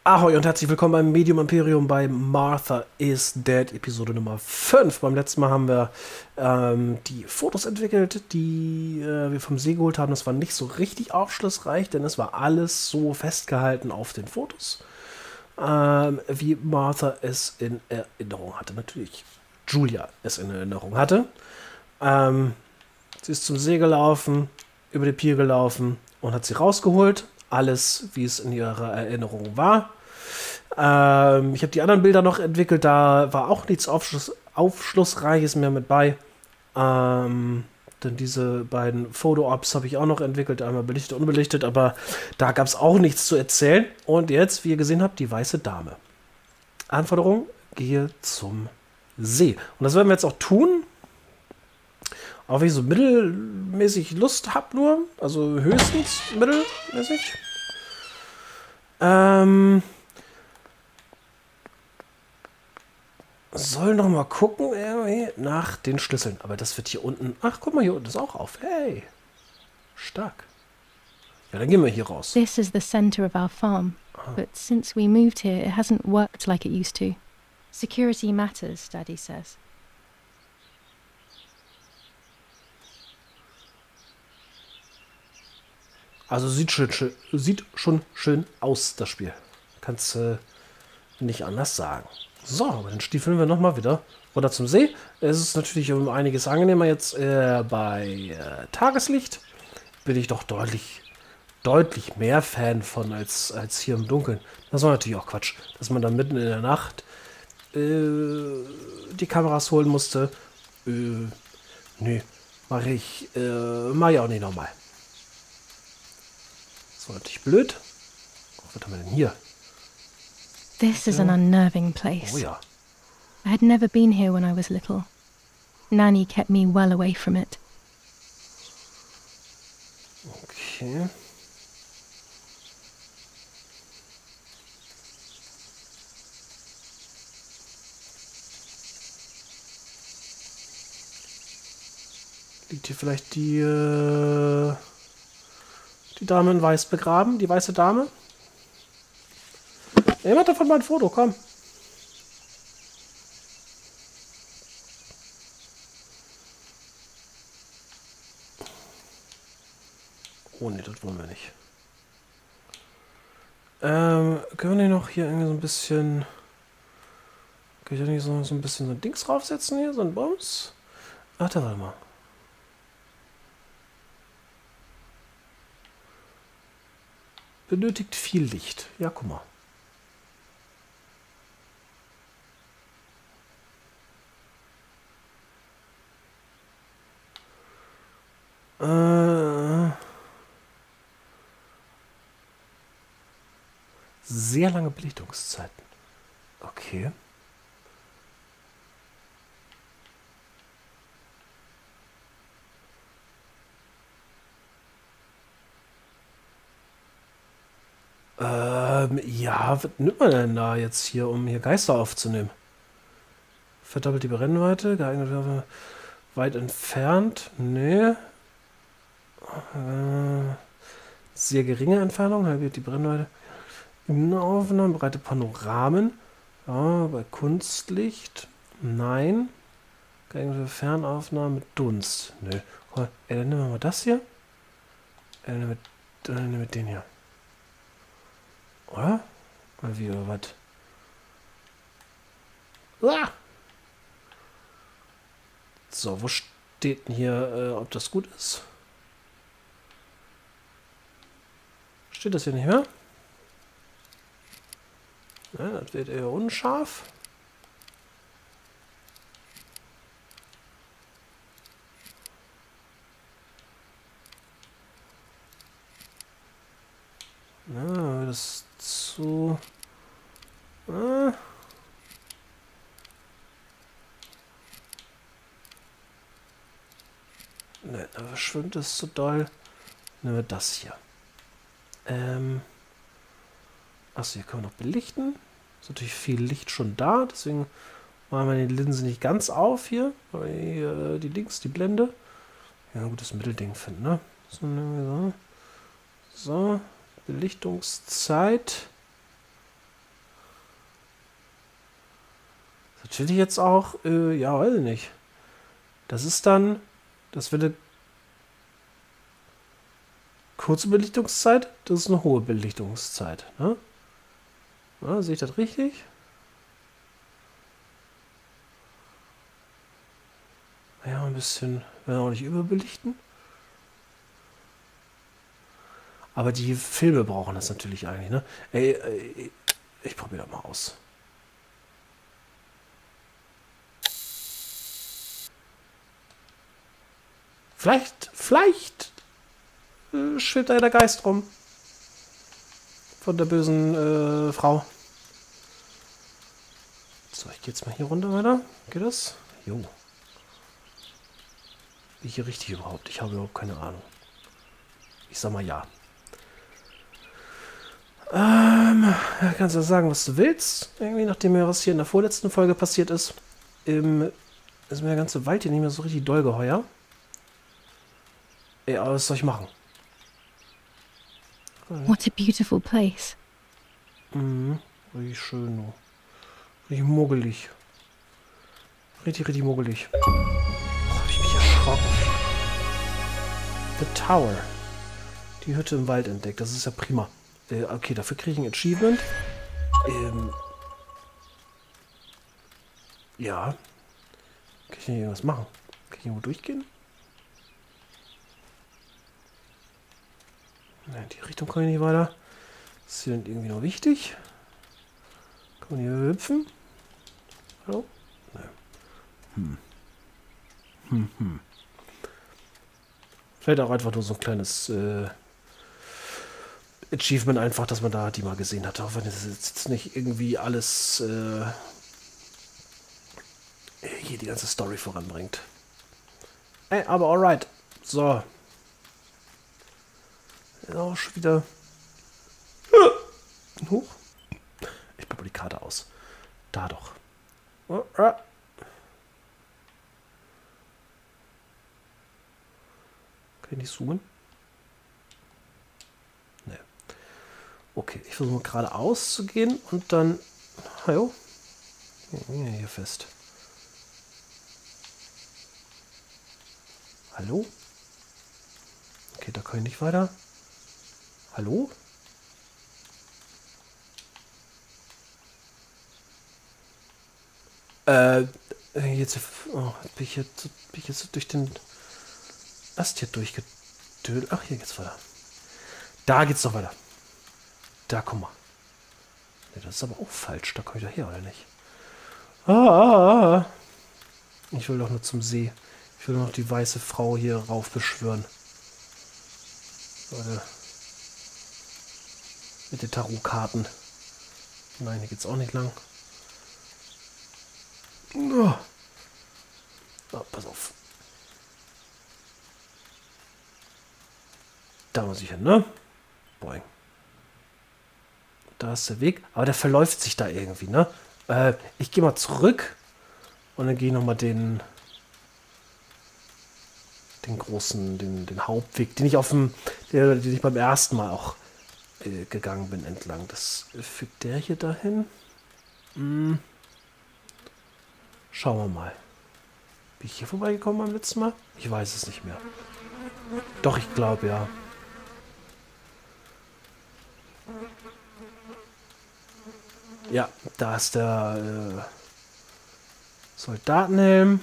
Ahoi und herzlich willkommen beim Medium Imperium bei Martha is Dead, Episode Nummer 5. Beim letzten Mal haben wir die Fotos entwickelt, die wir vom See geholt haben. Das war nicht so richtig aufschlussreich, denn es war alles so festgehalten auf den Fotos, wie Martha es in Erinnerung hatte. Natürlich Giulia es in Erinnerung hatte. Sie ist zum See gelaufen, über die Pier gelaufen und hat sie rausgeholt. Alles, wie es in ihrer Erinnerung war. Ich habe die anderen Bilder noch entwickelt, da war auch nichts Aufschlussreiches mehr mit bei. Denn diese beiden Foto-Ops habe ich auch noch entwickelt, einmal belichtet und unbelichtet, aber da gab es auch nichts zu erzählen. Und jetzt, wie ihr gesehen habt, die weiße Dame. Anforderung, gehe zum See. Und das werden wir jetzt auch tun. Auch wenn ich so mittelmäßig Lust habe nur, also höchstens mittelmäßig. Soll noch mal gucken nach den Schlüsseln. Aber das wird hier unten... Ach, guck mal, hier unten ist auch auf. Hey, stark. Ja, dann gehen wir hier raus. This is the center of our farm, but since we moved here, it hasn't worked like it used to. Security matters, Daddy says. Also sieht schon schön aus, das Spiel. Kannst nicht anders sagen. So, aber dann stiefeln wir nochmal wieder runter zum See. Es ist natürlich um einiges angenehmer jetzt bei Tageslicht. Bin ich doch deutlich mehr Fan von als hier im Dunkeln. Das war natürlich auch Quatsch, dass man dann mitten in der Nacht die Kameras holen musste. Nee, mache ich auch nicht nochmal. Das war natürlich blöd. Oh, was haben wir denn hier? This is an unnerving place. Oh ja. I had never been here when I was little. Nanny kept me well away from it. Okay. Liegt hier vielleicht die Dame in Weiß begraben? Die weiße Dame? Ey, mach davon mal ein Foto, komm. Oh ne, das wollen wir nicht. Können wir nicht noch hier irgendwie so ein bisschen... Kann ich da nicht so ein bisschen so ein Dings draufsetzen hier? So ein Bums? Ach, da warte mal. Benötigt viel Licht. Ja, guck mal. Sehr lange Belichtungszeiten. Okay. Ja, was nimmt man denn da jetzt hier, um hier Geister aufzunehmen? Verdoppelt die Brennweite, geeignet weit entfernt. Nee. Sehr geringe Entfernung, halbiert die Brennweite. Innenaufnahmen, breite Panoramen. Ja, bei Kunstlicht. Nein. Geeignete Fernaufnahmen mit Dunst. Nö. Dann nehmen wir mal das hier. Dann nehmen wir den hier. Oder? Oder wie, oder was? Ah! So, wo steht denn hier, ob das gut ist? Steht das hier nicht mehr? Ja, das wird eher unscharf. Na, das zu... Ne, da verschwimmt es zu doll. Nehmen wir das hier. Achso, hier können wir noch belichten. Ist natürlich viel Licht schon da, deswegen machen wir die Linse nicht ganz auf hier. Die links, die Blende. Ja, ein gutes Mittelding finden, ne? So, Belichtungszeit. Natürlich jetzt auch, ja, weiß ich nicht. Das ist dann, das wäre eine kurze Belichtungszeit, das ist eine hohe Belichtungszeit. Ne? Ja, sehe ich das richtig? Ja, ein bisschen, werden auch nicht überbelichten. Aber die Filme brauchen das natürlich eigentlich, ne? Ey, ich probiere das mal aus. Vielleicht schwebt da der Geist rum. Von der bösen Frau. So, ich gehe jetzt mal hier runter weiter. Geht das? Jo. Bin ich hier richtig überhaupt? Ich habe überhaupt keine Ahnung. Ich sag mal ja. Kannst du sagen, was du willst? Irgendwie, nachdem mir was hier in der vorletzten Folge passiert ist, ist mir der ganze Wald hier nicht mehr so richtig doll geheuer. Ey, aber was soll ich machen? What a beautiful place. Mhm. Richtig schön, du. Richtig muggelig. Richtig muggelig. Boah, hab ich mich erschrocken. The Tower. Die Hütte im Wald entdeckt. Das ist ja prima. Okay, dafür kriege ich ein Achievement. Ja. Kann ich denn irgendwas machen? Kann ich irgendwo durchgehen? Nein, in die Richtung komme ich nicht weiter. Ist hier denn irgendwie noch wichtig? Kann man hier hüpfen? Hallo? Nein. Vielleicht auch einfach nur so ein kleines Achievement einfach, dass man da die mal gesehen hat. Auch wenn es jetzt nicht irgendwie alles hier die ganze Story voranbringt. Ey, aber alright. So. Auch schon wieder. Hoch. Ich baue die Karte aus. Da doch. Kann ich nicht zoomen? Ne. Okay, ich versuche mal geradeaus zu gehen und dann. Hallo? Hier fest. Hallo? Okay, da kann ich nicht weiter. Hallo? Jetzt bin ich jetzt durch den Ast hier durchgedödelt. Ach, hier geht's weiter. Da geht's doch weiter. Da, komm mal. Ne, das ist aber auch falsch. Da komme ich doch her, oder nicht? Ich will doch nur zum See. Ich will noch die weiße Frau hier rauf beschwören. Leute. Mit den Tarotkarten. Nein, hier geht's auch nicht lang. Oh, pass auf. Da muss ich hin, ne? Boing. Da ist der Weg. Aber der verläuft sich da irgendwie, ne? Ich gehe mal zurück. Und dann gehe ich nochmal den großen, den Hauptweg, den ich beim ersten Mal auch gegangen bin entlang. Das führt der hier dahin. Schauen wir mal. Bin ich hier vorbeigekommen beim letzten Mal? Ich weiß es nicht mehr. Doch, ich glaube, ja. Ja, da ist der Soldatenhelm.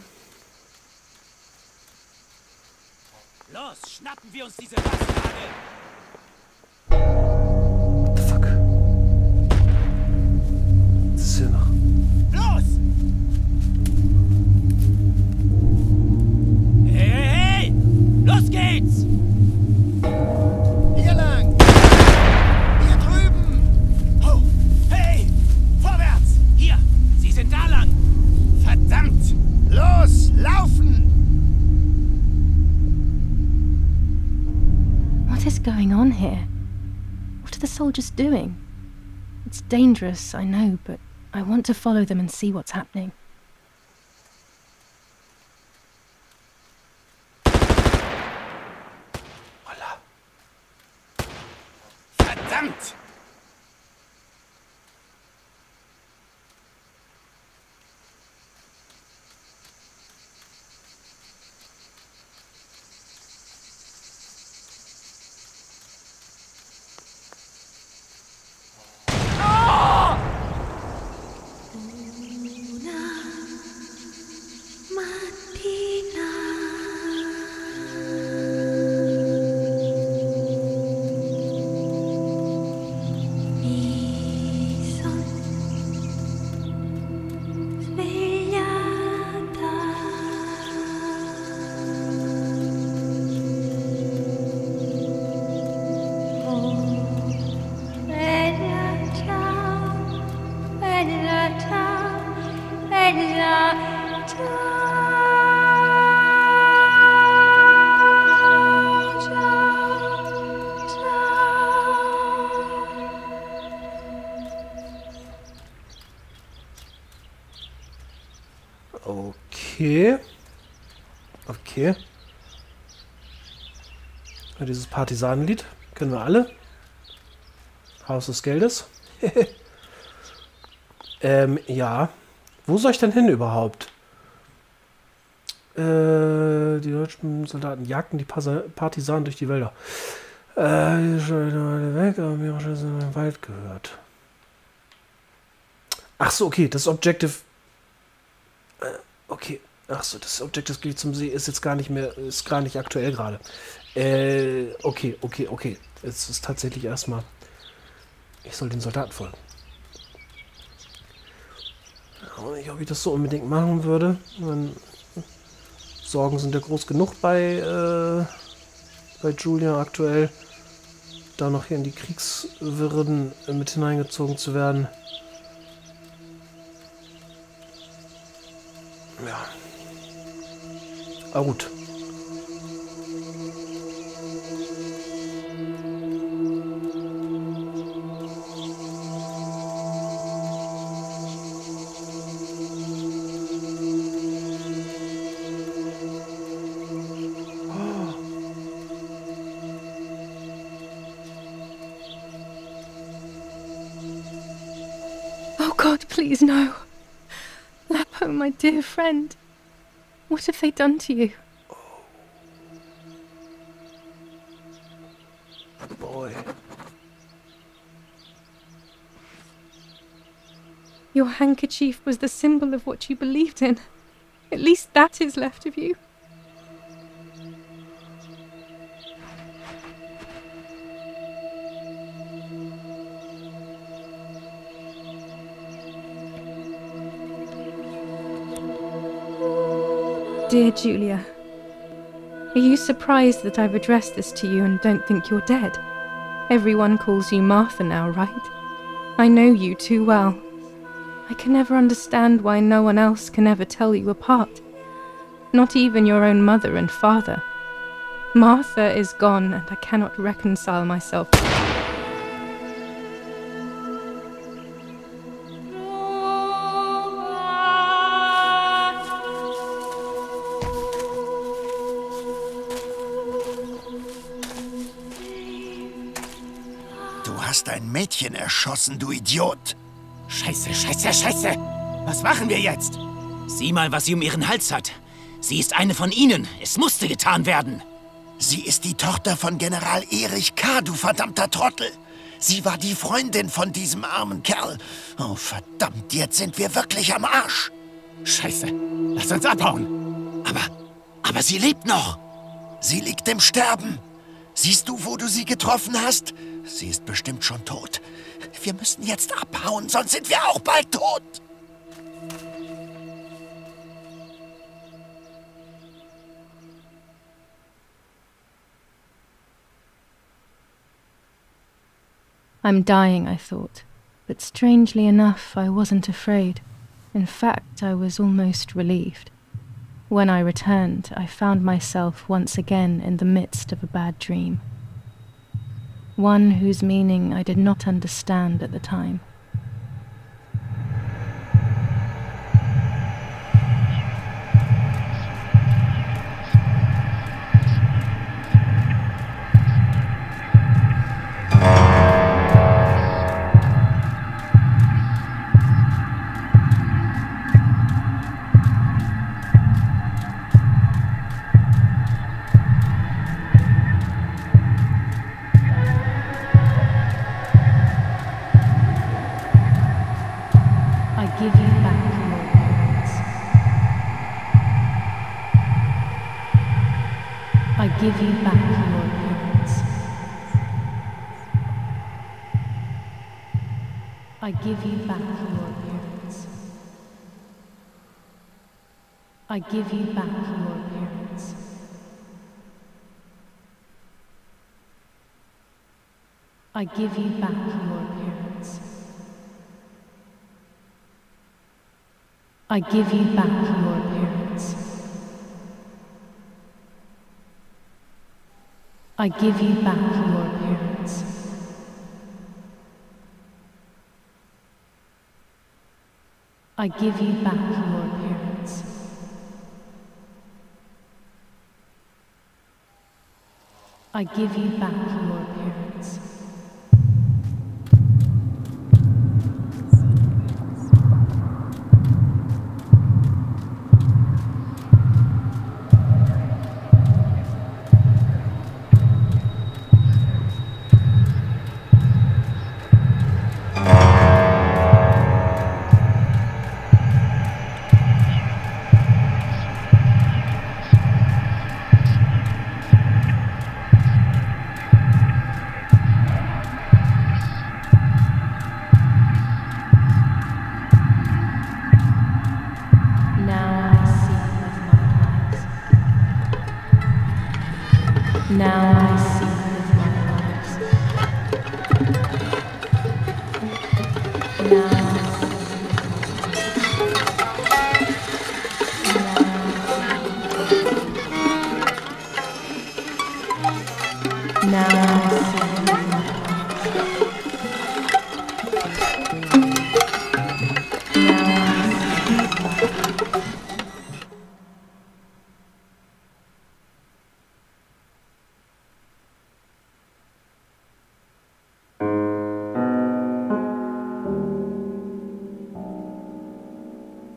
Los, schnappen wir uns diese Bastarde! What the fuck? Was ist hier noch? Los! Hey! Los geht's! Hier lang! Hier drüben! Oh! Hey! Vorwärts! Hier! Sie sind da lang! Verdammt! Los! Laufen! What is going on here? What are the soldiers doing? It's dangerous, I know, but I want to follow them and see what's happening. Holla. Verdammt! Okay. Okay. Ja, dieses Partisanenlied kennen wir alle. Haus des Geldes. Ja. Wo soll ich denn hin überhaupt? Die deutschen Soldaten jagten die Partisanen durch die Wälder. Weg, aber mir auch schon in den Wald gehört. Ach so, okay, das Objective. Okay, ach so, das Objective geht zum See ist jetzt gar nicht mehr, ist gar nicht aktuell gerade. Okay. Es ist tatsächlich erstmal. Ich soll den Soldaten folgen. Ich weiß nicht, ob ich das so unbedingt machen würde. Sorgen sind ja groß genug bei Giulia aktuell. Da noch hier in die Kriegswirren mit hineingezogen zu werden. Ja. Aber gut. God, please, no. Lapo, my dear friend. What have they done to you? Boy. Your handkerchief was the symbol of what you believed in. At least that is left of you. Dear Giulia, are you surprised that I've addressed this to you and don't think you're dead? Everyone calls you Martha now, right? I know you too well. I can never understand why no one else can ever tell you apart. Not even your own mother and father. Martha is gone and I cannot reconcile myself. Du hast ein Mädchen erschossen, du Idiot! Scheiße! Was machen wir jetzt? Sieh mal, was sie um ihren Hals hat. Sie ist eine von ihnen. Es musste getan werden. Sie ist die Tochter von General Erich K., du verdammter Trottel! Sie war die Freundin von diesem armen Kerl. Oh, verdammt, jetzt sind wir wirklich am Arsch! Scheiße! Lass uns abhauen! Aber sie lebt noch! Sie liegt im Sterben. Siehst du, wo du sie getroffen hast? Sie ist bestimmt schon tot. Wir müssen jetzt abhauen, sonst sind wir auch bald tot. I'm dying, I thought. But strangely enough, I wasn't afraid. In fact, I was almost relieved. When I returned, I found myself once again in the midst of a bad dream. One whose meaning I did not understand at the time. Give you back your parents. I give you back your parents. I give you back your parents. I give you back your parents. I give you back your parents. I give you back your appearance. I give you back your appearance. I give you back your appearance.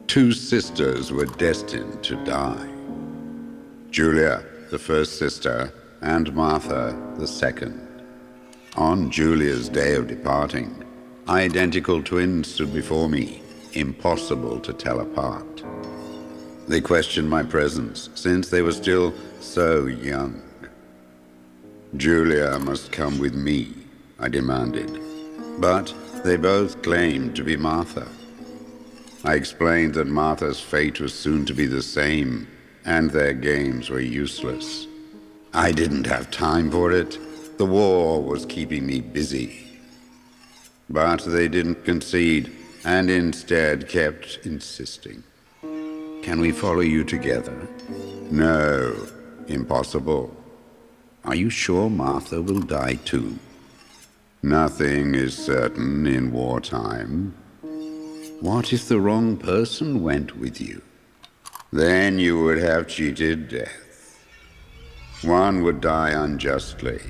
Two sisters were destined to die. Giulia, the first sister, and Martha, the second. On Giulia's day of departing, identical twins stood before me, impossible to tell apart. They questioned my presence, since they were still so young. Giulia must come with me, I demanded, but they both claimed to be Martha. I explained that Martha's fate was soon to be the same, and their games were useless. I didn't have time for it. The war was keeping me busy. But they didn't concede, and instead kept insisting. Can we follow you together? No, impossible. Are you sure Martha will die too? Nothing is certain in wartime. What if the wrong person went with you? Then you would have cheated death. One would die unjustly,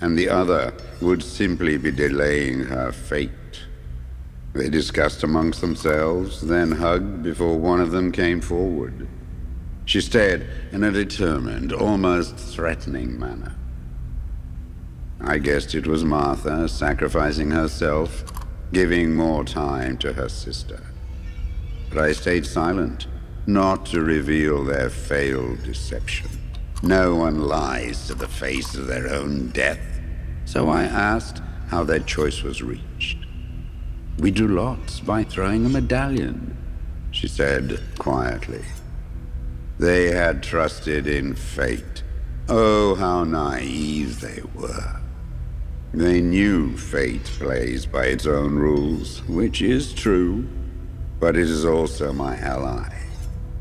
and the other would simply be delaying her fate. They discussed amongst themselves, then hugged before one of them came forward. She stared in a determined, almost threatening manner. I guessed it was Martha sacrificing herself, giving more time to her sister. But I stayed silent, not to reveal their failed deception. No one lies to the face of their own death, so I asked how their choice was reached. We drew lots by throwing a medallion, she said quietly. They had trusted in fate. Oh, how naive they were. They knew fate plays by its own rules, which is true, but it is also my ally.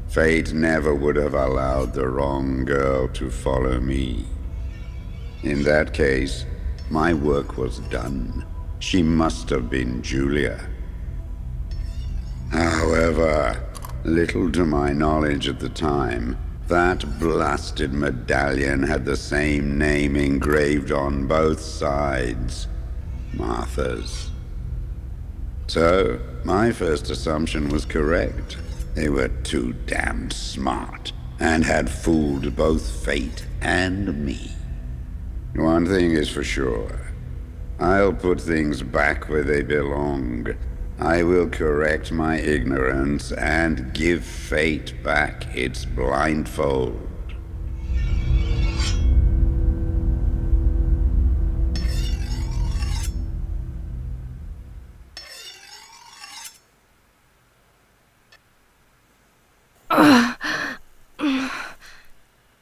Fate never would have allowed the wrong girl to follow me. In that case, my work was done. She must have been Giulia. However, little to my knowledge at the time, that blasted medallion had the same name engraved on both sides, Martha's. So, my first assumption was correct. They were too damned smart, and had fooled both fate and me. One thing is for sure. I'll put things back where they belong. I will correct my ignorance and give fate back its blindfold.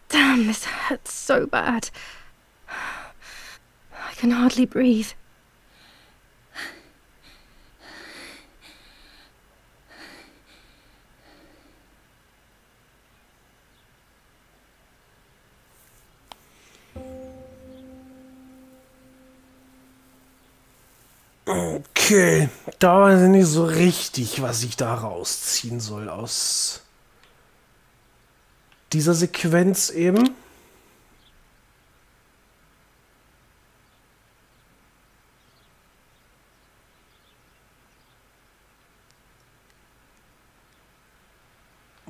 Damn, this hurts so bad. I can hardly breathe. Okay, da weiß ich nicht so richtig, was ich da rausziehen soll aus dieser Sequenz eben.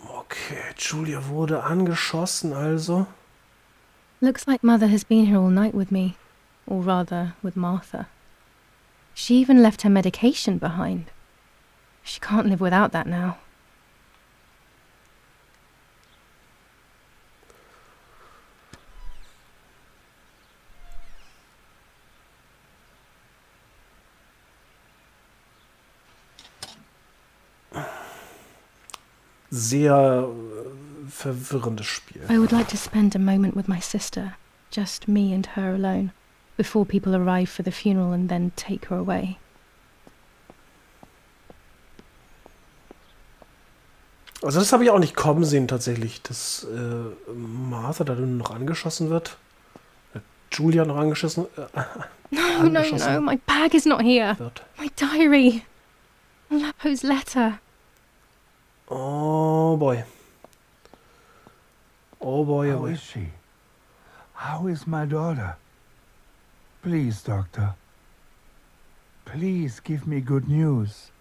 Okay, Giulia wurde angeschossen, also. Looks like Mother has been here all night with me. Or rather, with Martha. She even left her medication behind. She can't live without that now. Sehr verwirrendes Spiel. I would like to spend a moment with my sister. Just me and her alone. Before people arrive for the funeral and then take her away. Also das habe ich auch nicht kommen sehen tatsächlich, dass Martha da noch angeschossen wird. Giulia noch angeschossen. No, my bag is not here. Wird. My diary. Lapo's letter. Oh boy. Oh boy, oh How boy. is she? How is my daughter? Please, doctor. Please give me good news.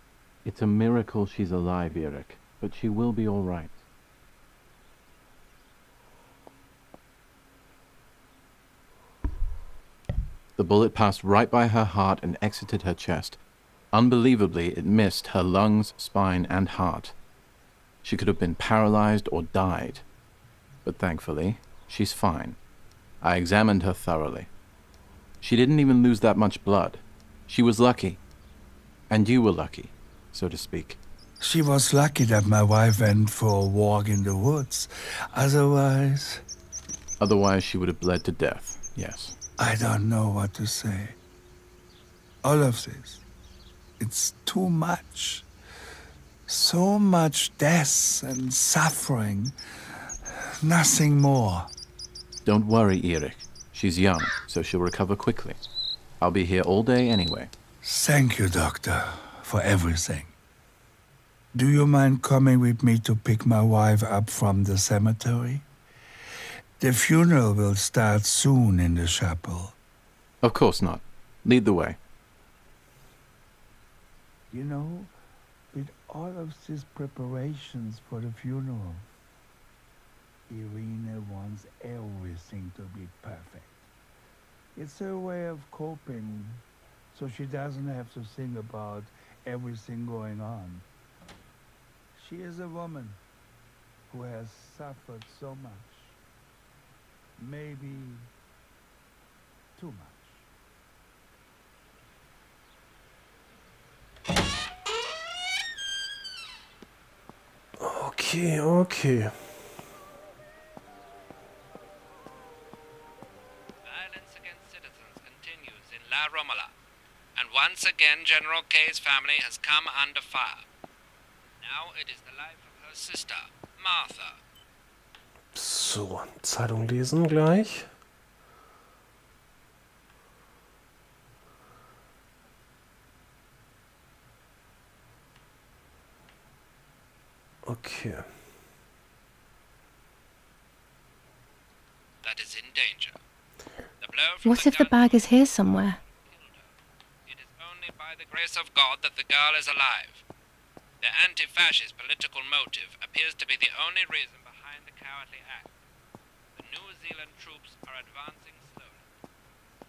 It's a miracle she's alive, Eric, but she will be all right. The bullet passed right by her heart and exited her chest. Unbelievably, it missed her lungs, spine, and heart. She could have been paralyzed or died. But thankfully, she's fine. I examined her thoroughly. She didn't even lose that much blood. She was lucky. And you were lucky, so to speak. She was lucky that my wife went for a walk in the woods. Otherwise, She would have bled to death, yes. I don't know what to say. All of this, it's too much. So much death and suffering. Nothing more. Don't worry, Eric. She's young, so she'll recover quickly. I'll be here all day anyway. Thank you, doctor, for everything. Do you mind coming with me to pick my wife up from the cemetery? The funeral will start soon in the chapel. Of course not. Lead the way. You know, with all of these preparations for the funeral, Irina wants everything to be perfect. It's her way of coping, so she doesn't have to think about everything going on. She is a woman who has suffered so much. Maybe too much. Okay. Violence against citizens continues in La Romola, and once again General K's family has come under fire. Now it is the life of her sister, Martha. So, Zeitung lesen gleich. Okay. That is in danger. The blow from What if the bag is here somewhere? killed her. It is only by the grace of God that the girl is alive. The anti-fascist political motive appears to be the only reason behind the cowardly act. The New Zealand troops are advancing slowly.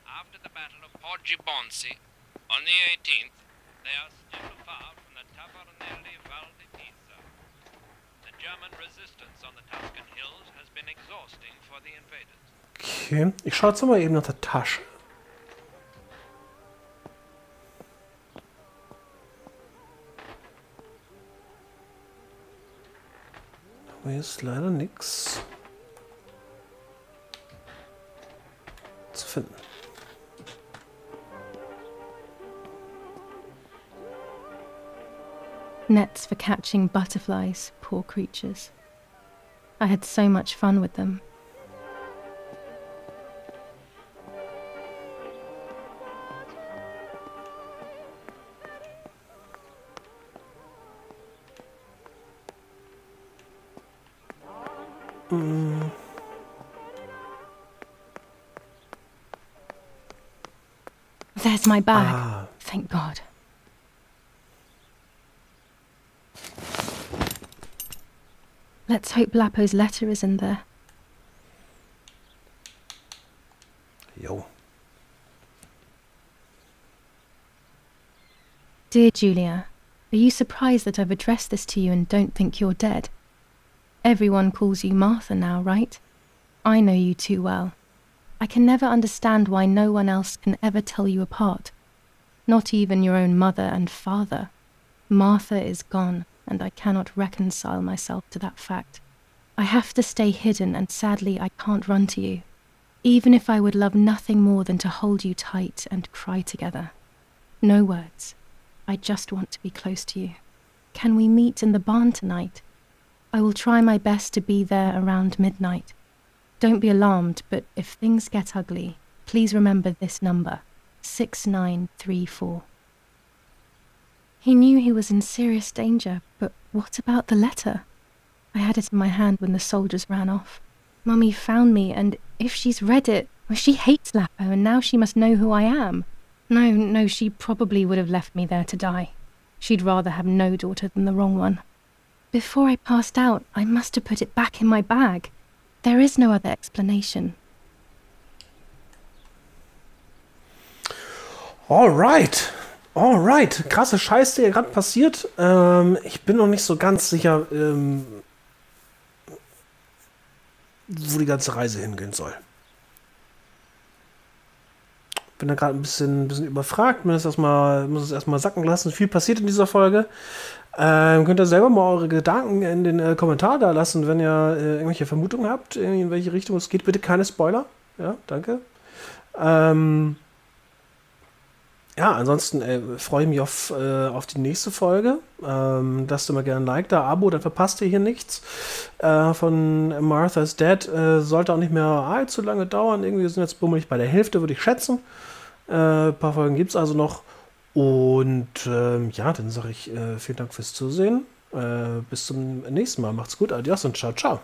After the Battle of Poggibonsi, on the 18th, they are still far from the Tavernelli Val di Pisa. The German resistance on the Tuscan hills has been exhausting for the invaders. Okay, ich schaue jetzt mal eben nach der Tasche. Aber hier ist leider nichts zu finden. Nets for catching butterflies, poor creatures. I had so much fun with them. There's my bag. Thank God. Let's hope Lapo's letter is in there. Jo. Dear Giulia, are you surprised that I've addressed this to you and don't think you're dead? Everyone calls you Martha now, right? I know you too well. I can never understand why no one else can ever tell you apart. Not even your own mother and father. Martha is gone, and I cannot reconcile myself to that fact. I have to stay hidden, and sadly I can't run to you. Even if I would love nothing more than to hold you tight and cry together. No words. I just want to be close to you. Can we meet in the barn tonight? I will try my best to be there around midnight. Don't be alarmed, but if things get ugly, please remember this number, 6934. He knew he was in serious danger, but what about the letter? I had it in my hand when the soldiers ran off. Mummy found me, and if she's read it, well, she hates Lapo, and now she must know who I am. No, she probably would have left me there to die. She'd rather have no daughter than the wrong one. Before I passed out, I must have put it back in my bag. There is no other explanation. Alright. Krasse Scheiße, die hier gerade passiert. Ich bin noch nicht so ganz sicher, wo die ganze Reise hingehen soll. Bin da gerade ein bisschen überfragt, muss es erstmal sacken lassen. Viel passiert in dieser Folge. Könnt ihr selber mal eure Gedanken in den Kommentar da lassen, wenn ihr irgendwelche Vermutungen habt, in welche Richtung es geht. Bitte keine Spoiler. Ja, danke. Ja, ansonsten freue ich mich auf die nächste Folge. Lasst ihr mal gerne ein Like da, Abo, dann verpasst ihr hier nichts. Von Martha's Dead sollte auch nicht mehr allzu lange dauern. Irgendwie sind jetzt bummelig bei der Hälfte, würde ich schätzen. Ein paar Folgen gibt es also noch. Und ja, dann sage ich vielen Dank fürs Zusehen. Bis zum nächsten Mal. Macht's gut. Adios und ciao, ciao.